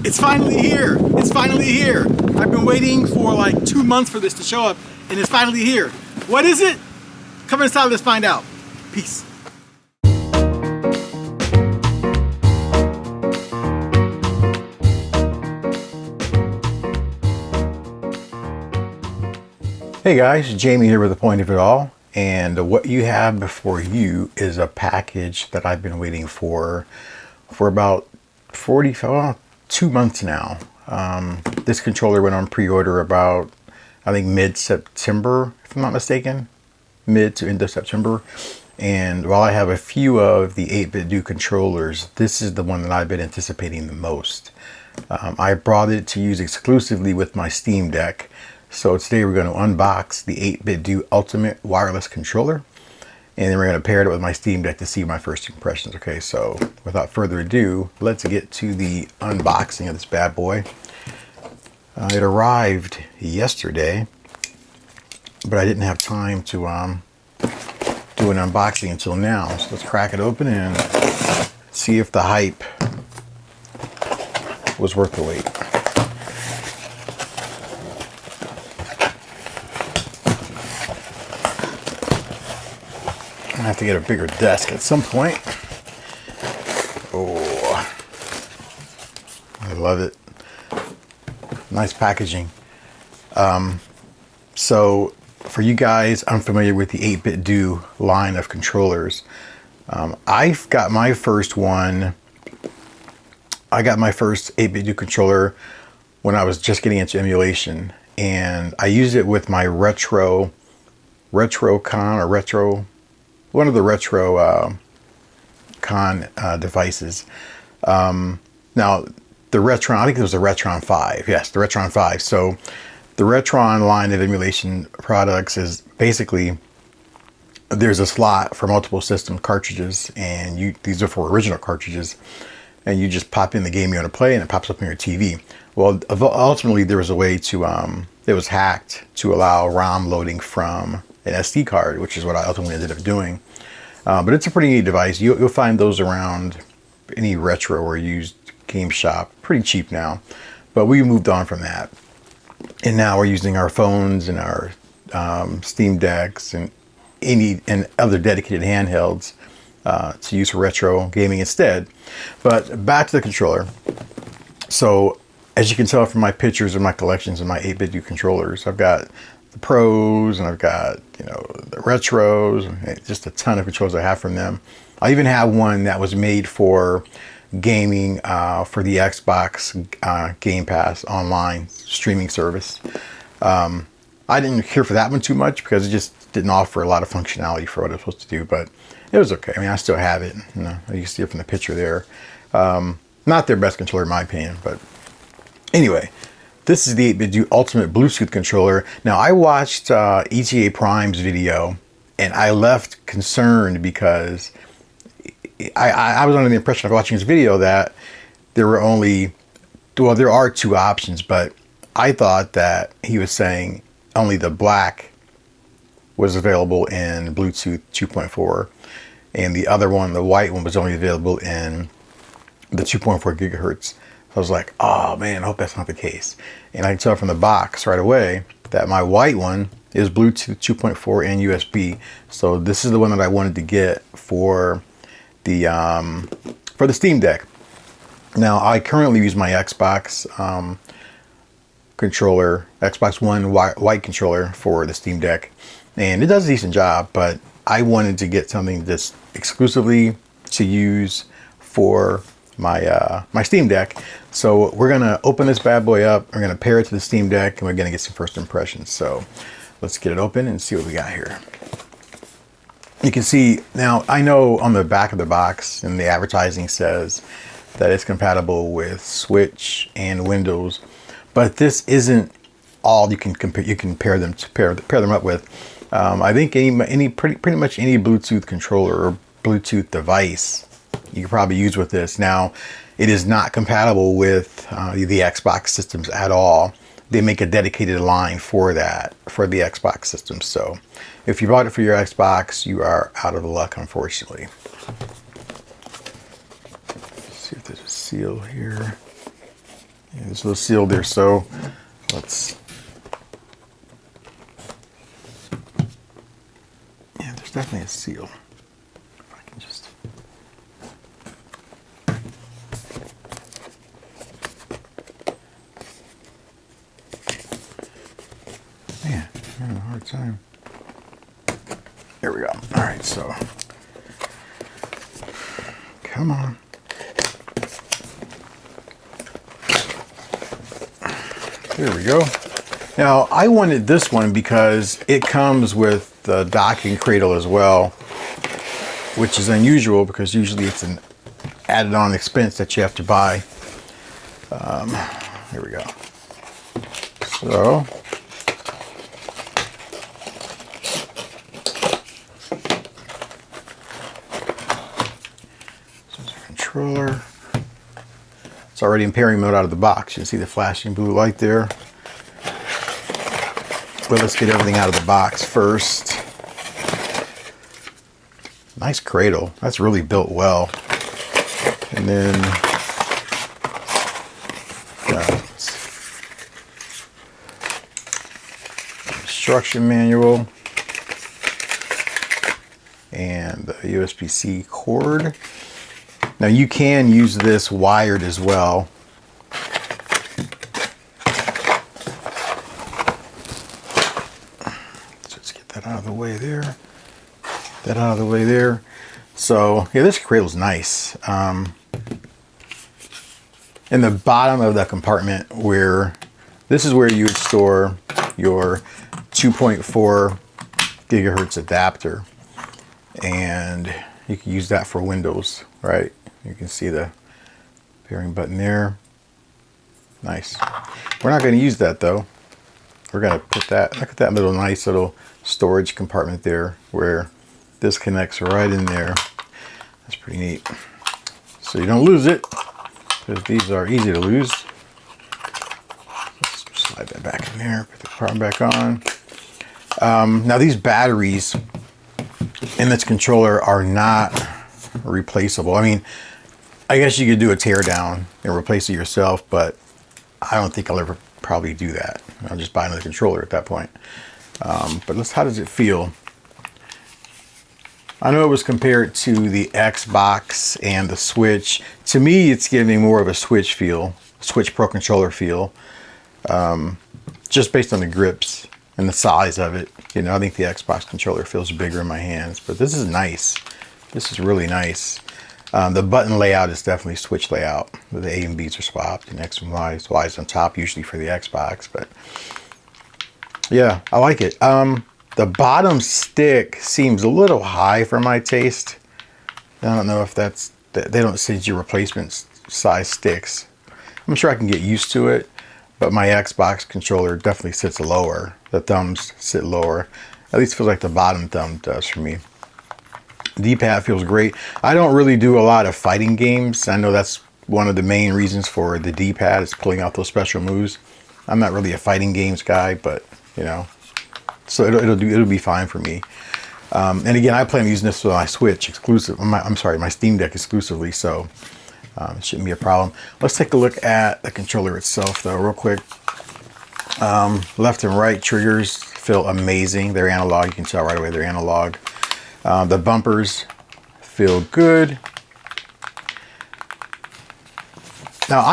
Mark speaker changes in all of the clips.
Speaker 1: It's finally here. It's finally here. I've been waiting for like 2 months for this to show up, and it's finally here. What is it? Come inside, let's find out. Peace. Hey guys, Jamie here with The Point of It All, and what you have before you is a package that I've been waiting for about 2 months now. This controller went on pre-order about, I think, mid-September, if I'm not mistaken, mid to end of September. And while I have a few of the 8Bitdo controllers, this is the one that I've been anticipating the most. I brought it to use exclusively with my Steam Deck. So today we're going to unbox the 8Bitdo Ultimate Wireless Controller, and then we're going to pair it with my Steam Deck to see my first impressions. Okay, so without further ado, let's get to the unboxing of this bad boy. It arrived yesterday, but I didn't have time to do an unboxing until now. So let's crack it open and see if the hype was worth the wait. I have to get a bigger desk at some point. Oh, I love it. Nice packaging. So for you guys unfamiliar with the 8Bitdo line of controllers, I've got my first one. I got my first 8Bitdo controller when I was just getting into emulation, and I used it with my one of the retro con devices. Now the Retron, I think it was the Retron 5. Yes, the Retron 5. So the Retron line of emulation products is basically, there's a slot for multiple system cartridges, and these are for original cartridges, and you just pop in the game you want to play and it pops up on your TV. Well, ultimately there was a way to, it was hacked to allow ROM loading from an SD card, which is what I ultimately ended up doing. But it's a pretty neat device. You'll find those around any retro or used game shop, pretty cheap now. But we moved on from that, and now we're using our phones and our Steam Decks and other dedicated handhelds to use for retro gaming instead. But back to the controller. So as you can tell from my pictures of my collections of my 8Bitdo controllers, I've got the Pros, and I've got, the Retros, and just a ton of controls I have from them. I even have one that was made for gaming for the Xbox Game Pass online streaming service. I didn't care for that one too much because it just didn't offer a lot of functionality for what it was supposed to do, but it was okay. I mean, I still have it. You can see it from the picture there. Not their best controller in my opinion, but anyway. This is the 8Bitdo Ultimate Bluetooth controller. Now, I watched ETA Prime's video, and I left concerned because I was under the impression of watching his video that there were there are 2 options, but I thought that he was saying only the black was available in Bluetooth 2.4, and the other one, the white one, was only available in the 2.4 gigahertz. I was like, oh man, I hope that's not the case. And I can tell from the box right away that my white one is Bluetooth 2.4 and USB. So this is the one that I wanted to get for the Steam Deck. Now I currently use my Xbox controller, Xbox One white controller for the Steam Deck, and it does a decent job. But I wanted to get something that's exclusively to use for my Steam Deck. So we're gonna open this bad boy up, we're gonna pair it to the Steam Deck, and we're gonna get some first impressions. So let's get it open and see what we got here. You can see now, I know on the back of the box and the advertising says that it's compatible with Switch and Windows, but this isn't all you can compare. You can pair them up with. I think pretty much any Bluetooth controller or Bluetooth device you can probably use with this. Now, it is not compatible with the Xbox systems at all. They make a dedicated line for that, for the Xbox system. So if you bought it for your Xbox, you are out of luck, unfortunately. Let's see if there's a seal here. there's a little seal there, so let's, yeah, there's definitely a seal. If I can just, man, I'm having a hard time. There we go. All right, so come on. There we go. Now, I wanted this one because it comes with the docking cradle as well, which is unusual because usually it's an added on expense that you have to buy. Here we go. So, controller. It's already in pairing mode out of the box. You can see the flashing blue light there. But let's get everything out of the box first. Nice cradle. That's really built well. And then instruction manual and the USB-C cord. Now you can use this wired as well. So let's get that out of the way there. That out of the way there. So yeah, this cradle's nice. In the bottom of the compartment, where this is where you would store your 2.4 gigahertz adapter, and you can use that for Windows, right? You can see the pairing button there. Nice. We're not going to use that though. We're going to put that, look at that little nice little storage compartment there where this connects right in there. That's pretty neat. So you don't lose it, because these are easy to lose. Let's slide that back in there, put the power back on. Now these batteries in this controller are not replaceable. I mean, I guess you could do a tear down and replace it yourself, but I don't think I'll ever probably do that. I'll just buy another controller at that point. But how does it feel? I know it was compared to the Xbox and the Switch. To me, it's giving more of a Switch feel, Switch Pro controller feel, just based on the grips and the size of it. You know, I think the Xbox controller feels bigger in my hands, but this is nice. This is really nice. The button layout is definitely Switch layout. The A and B's are swapped, and X and Y is on top, usually for the Xbox. But yeah, I like it. The bottom stick seems a little high for my taste. I don't know if that's, they don't send you replacement size sticks. I'm sure I can get used to it, but my Xbox controller definitely sits lower. The thumbs sit lower. At least feels like the bottom thumb does for me. D-pad feels great. I don't really do a lot of fighting games. I know that's one of the main reasons for the D-pad is pulling out those special moves. I'm not really a fighting games guy, but you know, so it'll be fine for me. And again, I plan on using this with my Switch exclusive. I'm sorry, my Steam Deck exclusively, so it shouldn't be a problem. Let's take a look at the controller itself, though, real quick. Left and right triggers feel amazing. They're analog. You can tell right away they're analog. The bumpers feel good. Now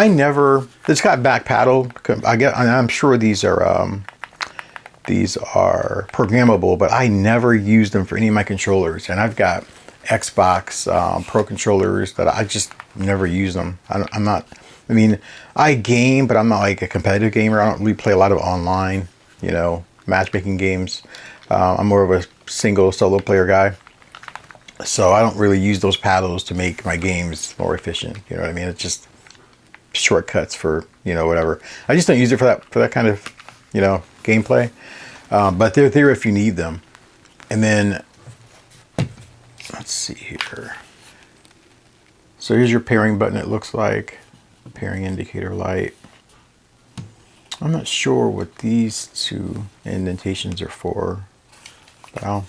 Speaker 1: it's got back paddle. I'm sure these are programmable, but I never use them for any of my controllers. And I've got Xbox Pro controllers that I just never use them. I mean, I game, but I'm not like a competitive gamer. I don't really play a lot of online, you know, matchmaking games. I'm more of a single solo player guy. So I don't really use those paddles to make my games more efficient. You know what I mean? It's just shortcuts for, you know, whatever. I just don't use it for that kind of, you know, gameplay. But they're there if you need them. And then, let's see here. So here's your pairing button, it looks like. Pairing indicator light. I'm not sure what these two indentations are for, but I'll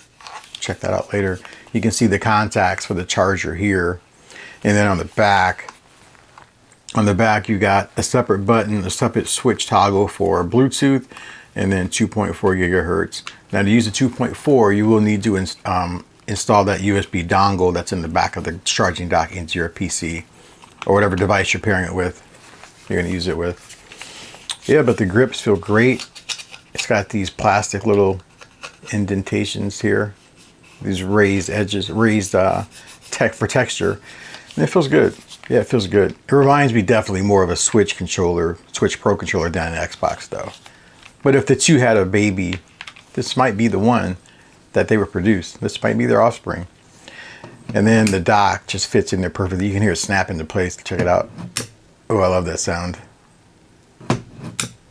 Speaker 1: check that out later. You can see the contacts for the charger here. And then on the back, On the back, you got a separate button, a separate switch toggle for Bluetooth, and then 2.4 gigahertz. Now to use the 2.4, you will need to install that USB dongle that's in the back of the charging dock into your PC or whatever device you're pairing it with, you're going to use it with. Yeah, but the grips feel great. It's got these plastic little indentations here, these raised edges, raised tech for texture, and it feels good. Yeah, it feels good. It reminds me definitely more of a Switch controller, Switch Pro controller than an Xbox though. But if the two had a baby, this might be the one that they would produce. This might be their offspring. And then the dock just fits in there perfectly. You can hear it snap into place. Check it out. Oh, I love that sound.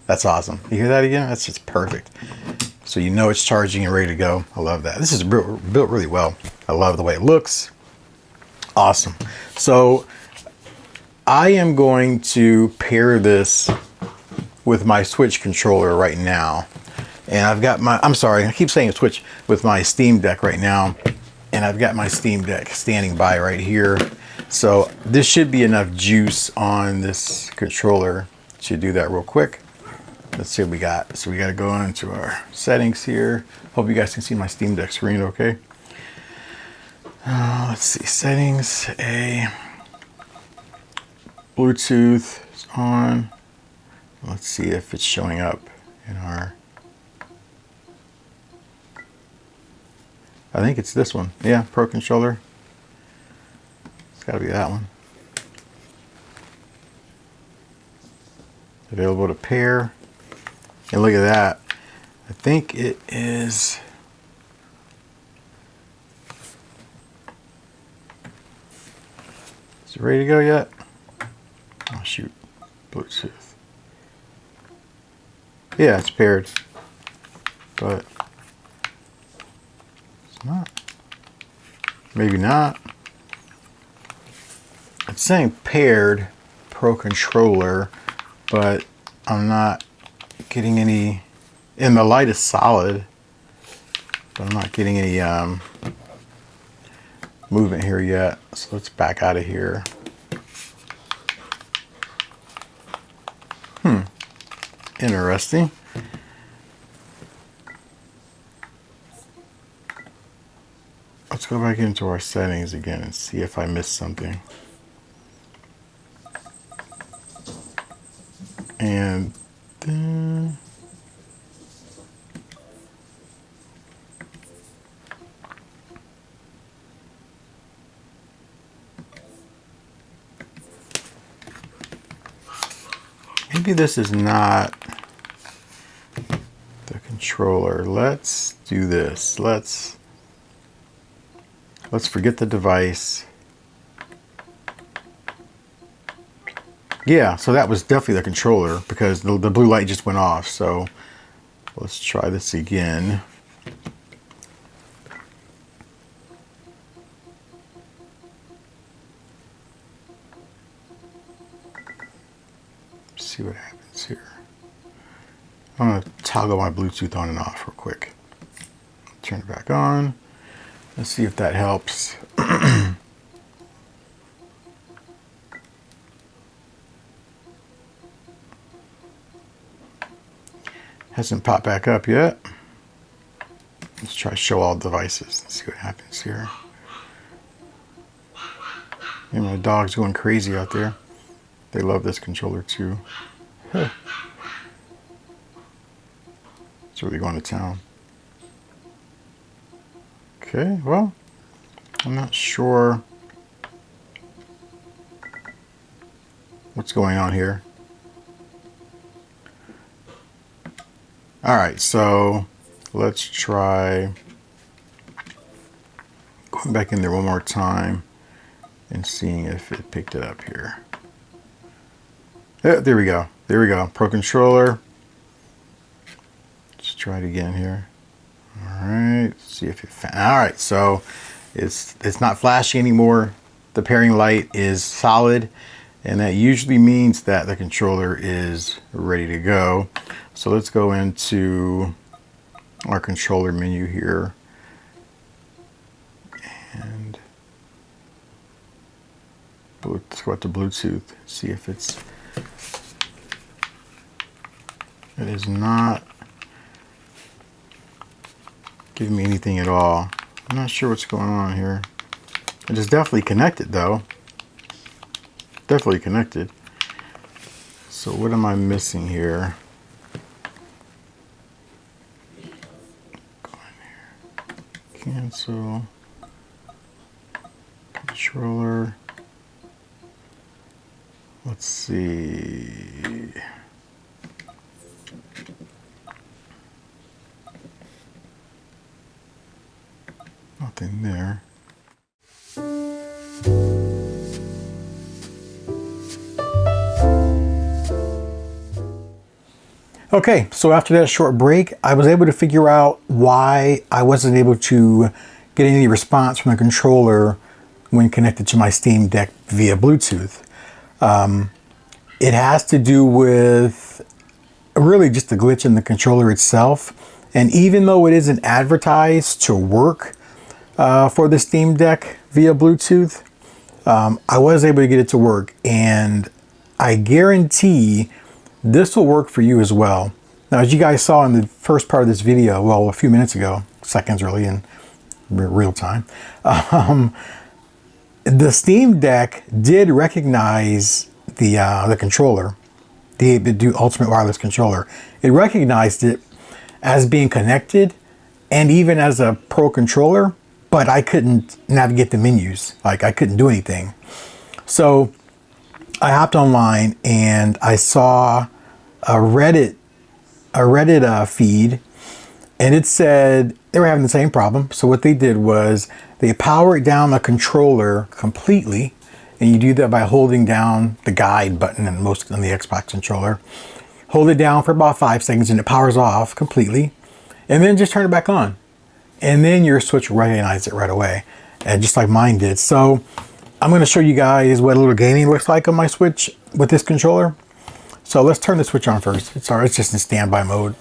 Speaker 1: That's awesome. You hear that again? That's just perfect. So you know it's charging and ready to go. I love that. This is built really well. I love the way it looks. Awesome. So I am going to pair this with my Switch controller right now. And I've got my, I'm sorry, I keep saying Switch, with my Steam Deck right now. And I've got my Steam Deck standing by right here. So this should be enough juice on this controller to do that real quick. Let's see what we got. So we got to go into our settings here. Hope you guys can see my Steam Deck screen okay. Let's see, settings, Bluetooth is on. Let's see if it's showing up in our, I think it's this one. Yeah, Pro Controller. It's got to be that one. Available to pair. And look at that. I think it is. Is it ready to go yet? Oh shoot, Bluetooth. Yeah, it's paired, but it's not. Maybe not. It's saying paired Pro Controller, but I'm not getting any, and the light is solid, but I'm not getting any movement here yet. So let's back out of here. Interesting. Let's go back into our settings again and see if I missed something. And then maybe this is not the controller. Let's do this. Let's forget the device. Yeah, so that was definitely the controller because the blue light just went off. So let's try this again. See what happens here. I'm going to toggle my Bluetooth on and off real quick. Turn it back on. Let's see if that helps. Hasn't popped back up yet. Let's try show all devices and see what happens here. And my dog's going crazy out there. They love this controller too. Huh. It's really going to town. Okay, well, I'm not sure what's going on here. All right, so let's try going back in there one more time and seeing if it picked it up here. Yeah, there we go. There we go. Pro Controller. Let's try it again here. All right, see if it found. All right, so it's not flashing anymore. The pairing light is solid, and that usually means that the controller is ready to go. So let's go into our controller menu here. And Let's go out to Bluetooth, see if it is not giving me anything at all. I'm not sure what's going on here. It is definitely connected though. Definitely connected. So what am I missing here? Go in here. Cancel. Controller. Let's see. Nothing there. Okay, so after that short break, I was able to figure out why I wasn't able to get any response from the controller when connected to my Steam Deck via Bluetooth. It has to do with really just a glitch in the controller itself. And even though it isn't advertised to work for the Steam Deck via Bluetooth, I was able to get it to work. And I guarantee this will work for you as well. Now, as you guys saw in the first part of this video, well, a few minutes ago, seconds really in real time, the Steam Deck did recognize the controller, the 8Bitdo Ultimate Wireless Controller. It recognized it as being connected and even as a Pro controller, but I couldn't navigate the menus. Like, I couldn't do anything. So I hopped online and I saw a Reddit feed, and it said they were having the same problem. So what they did was they powered down the controller completely, and you do that by holding down the guide button on the Xbox controller. Hold it down for about 5 seconds and it powers off completely, and then just turn it back on. And then your Switch will recognize it right away, and just like mine did. So I'm going to show you guys what a little gaming looks like on my Switch with this controller. So let's turn the Switch on first. It's just in standby mode.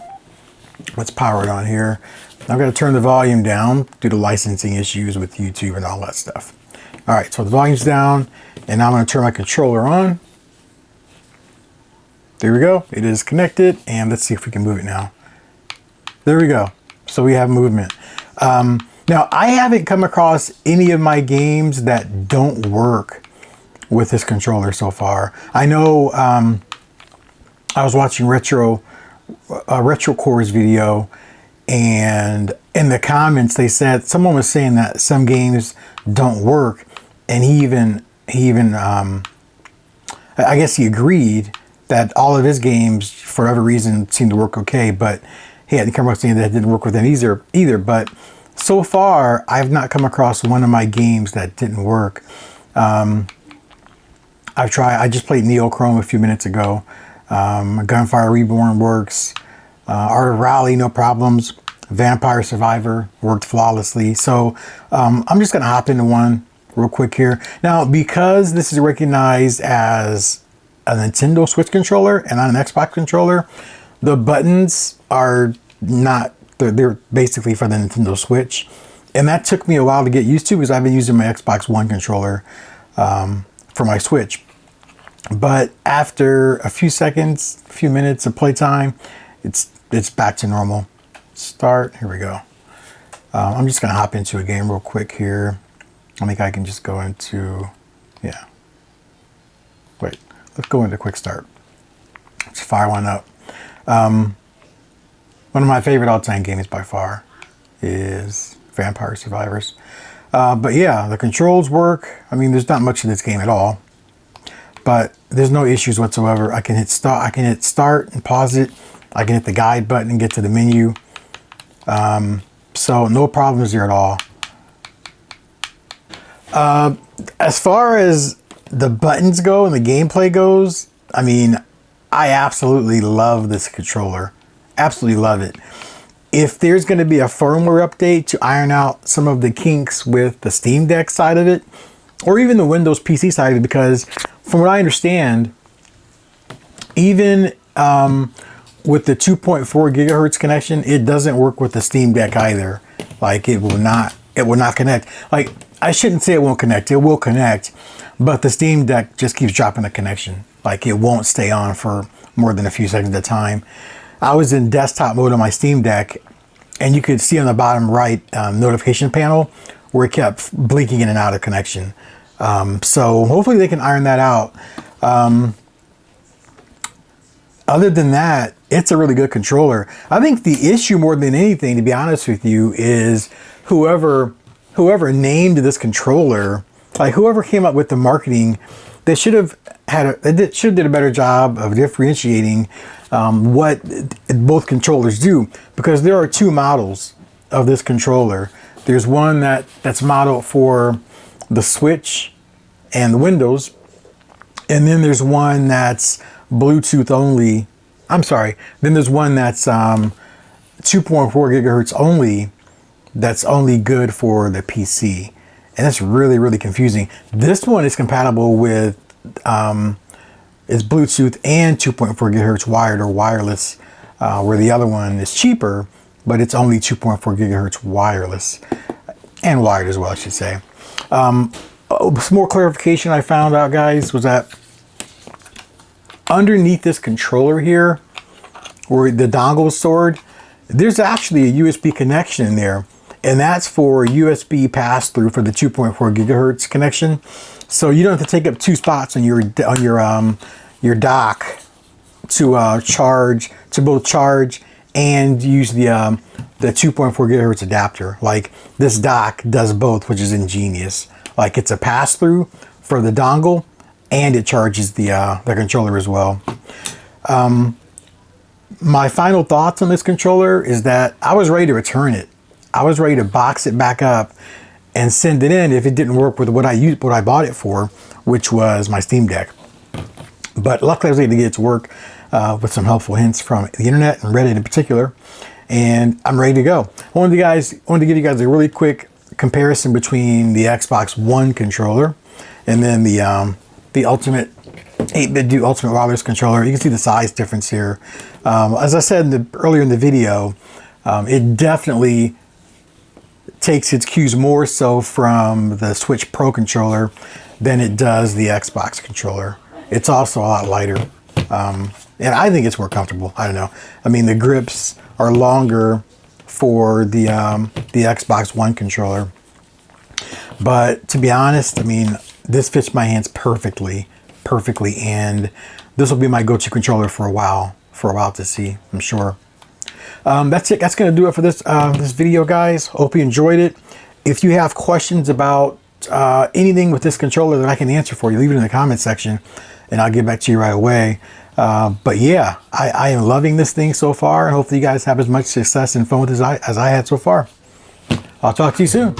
Speaker 1: Let's power it on here. I'm going to turn the volume down due to licensing issues with YouTube and all that stuff. All right, so the volume's down, and now I'm going to turn my controller on. There we go. It is connected, and let's see if we can move it now. There we go. So we have movement. Now, I haven't come across any of my games that don't work with this controller so far. I know I was watching Retro Core's video, and in the comments they said someone was saying that some games don't work, and he even I guess he agreed that all of his games for whatever reason seemed to work okay, but he hadn't come across any that didn't work with them either. But so far, I've not come across one of my games that didn't work. I just played Neochrome a few minutes ago. Gunfire Reborn works. Art of Rally, no problems. Vampire Survivor worked flawlessly. So I'm just going to hop into one real quick here. Now, because this is recognized as a Nintendo Switch controller and not an Xbox controller, the buttons are not, they're basically for the Nintendo Switch. And that took me a while to get used to because I've been using my Xbox One controller for my Switch. But after a few seconds, a few minutes of playtime, it's back to normal. Start, here we go. I'm just gonna hop into a game real quick here. I think I can just go into, yeah. Wait, let's go into quick start. Let's fire one up. One of my favorite all-time games by far is Vampire Survivors. But yeah, the controls work. I mean, there's not much of this game at all, but there's no issues whatsoever. I can hit start and pause it. I can hit the guide button and get to the menu. So no problems there at all. As far as the buttons go and the gameplay goes, I mean, I absolutely love this controller. Absolutely love it. If there's going to be a firmware update to iron out some of the kinks with the Steam Deck side of it, or even the Windows PC side of it, because from what I understand, even with the 2.4 gigahertz connection, it doesn't work with the Steam Deck either. Like, it will not connect. Like, I shouldn't say it won't connect. It will connect, but the Steam Deck just keeps dropping the connection. Like it won't stay on for more than a few seconds at a time. I was in desktop mode on my Steam Deck, and you could see on the bottom right notification panel where it kept blinking in and out of connection. So hopefully they can iron that out. Other than that, it's a really good controller. I think the issue more than anything, to be honest with you, is whoever named this controller, like whoever came up with the marketing, they should have did a better job of differentiating what both controllers do, because there are two models of this controller. There's one that's modeled for the Switch and the Windows, and then there's one that's Bluetooth only. I'm sorry. Then there's one that's 2.4 gigahertz only. That's only good for the PC, and that's really, really confusing. This one is compatible with it's Bluetooth and 2.4 gigahertz wired or wireless, where the other one is cheaper, but it's only 2.4 gigahertz wireless and wired as well, I should say. Some more clarification I found out, guys, was that underneath this controller here, where the dongle is stored, there's actually a USB connection in there, and that's for USB pass-through for the 2.4 gigahertz connection. So you don't have to take up two spots on your dock to both charge and use the 2.4 gigahertz adapter. Like this dock does both, which is ingenious. Like it's a pass-through for the dongle, and it charges the controller as well. My final thoughts on this controller is that I was ready to return it. I was ready to box it back up and send it in if it didn't work with what I bought it for, which was my Steam Deck. But luckily I was able to get it to work with some helpful hints from the internet and Reddit in particular, and I'm ready to go. I wanted to give you guys a really quick comparison between the Xbox One controller and then the Ultimate 8Bitdo Ultimate Wireless controller. You can see the size difference here. As I said earlier in the video, it definitely takes its cues more so from the Switch Pro controller than it does the Xbox controller. It's also a lot lighter, and I think it's more comfortable. I don't know. I mean, the grips are longer for the Xbox One controller, but to be honest, I mean, this fits my hands perfectly, and this will be my go-to controller for a while to see, I'm sure. That's it. That's going to do it for this video, guys. Hope you enjoyed it. If you have questions about anything with this controller that I can answer for you, leave it in the comment section, and I'll get back to you right away. But yeah, I am loving this thing so far, and hopefully you guys have as much success and fun with it as I had so far. I'll talk to you soon.